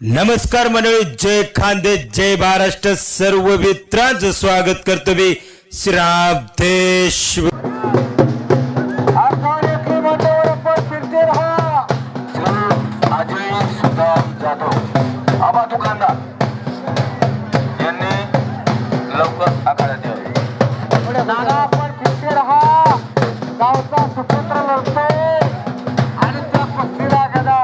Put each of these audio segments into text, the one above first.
नमस्कार मंडळी, जय खानदेश, जय महाराष्ट्र. सर्व मित्रांचं स्वागत करतो मी श्रावदेश. लवकर आखाड्यात यावे. नाना आपण फिरते राहा. गावचा सुपुत्र लढतोय आणि त्या पक्षीला गदा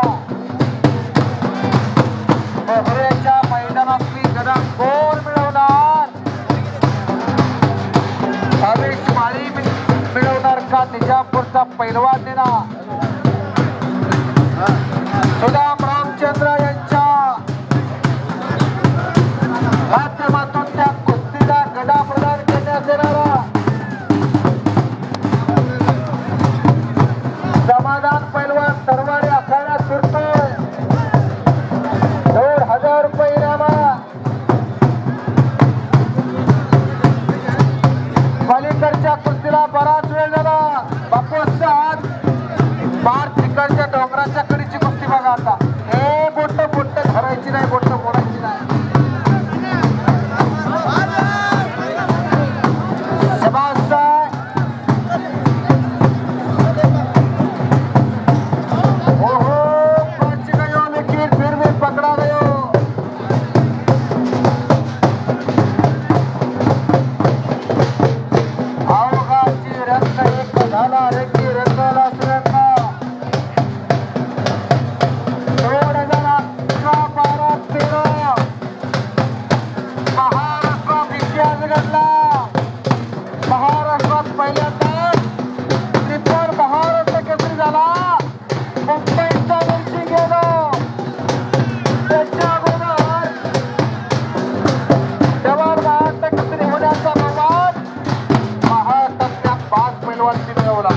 मोहऱ्याच्या मैदानातली गदा कोण मिळवणार? भावेश माळी मिळवणार का निजापूरचा पैलवान देणार? सुदाम रामचंद्र यांच्या माध्यमातून त्या कुस्तीला गदा प्रदान करण्यात येणारा समाधान पैलवान सर्वांनी आखाड्यात फिरतोय. 2,000 रुपये इनामा. पलीकडच्या कुस्तीला बराच वेळ झाला. बापूचा हात पार तिकडच्या डोंगराच्या कडीची कुस्ती बघा. आता हे बोट धरायची नाही, बोट मोडायची नाही. महाराष्ट्रात पहिल्यांदा त्रिपुर महाराष्ट्र केसरी झाला. मुंबईचा वर्षी गेलो. त्याच्या अगोदर जवाहर महाराष्ट्र केसरी होण्याचा बहुमान महाराष्ट्रातल्या 5 पैलवानांनी मिळवला.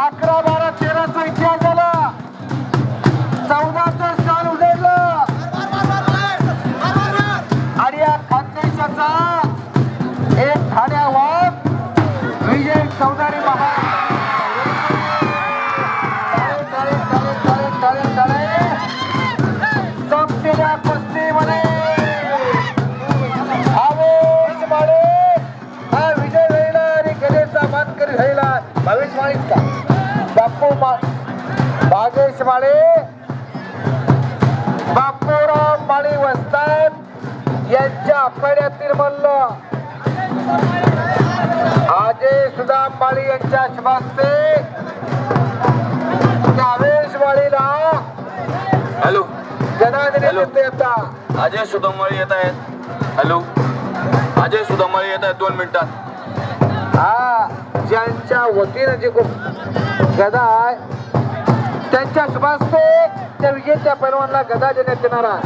11, 12, 13चा इतिहास झाला. 14चं स्थान उघडलं आणि या खानदेशाचा एक ठाण्यावर विजय चौधरी संपलेल्या कुस्तीमध्ये भावेश माळे हा विजय राहिला आणि गदेचा मानकरी राहिला. भावेश माळीच का बापू भावेश माळे, बापूराव माळी वस्ताद यांच्या आखाड्यातील मल्ल अजय सुदाम माळी यांच्या शुभास्ते भावेश माळीला हॅलो गदा देण्यात येता. अजय सुदामाळी येत आहेत. हॅलो अजय सुदामाळी येत आहेत 2 मिनिटात. हा ज्यांच्या वतीनं जी गदा आहे त्यांच्या शुभास्ते त्या विजेत्या पैलवानला गदा देण्यात येणार आहे.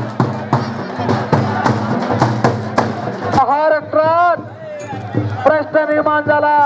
महाराष्ट्रात प्रश्न निर्माण झाला.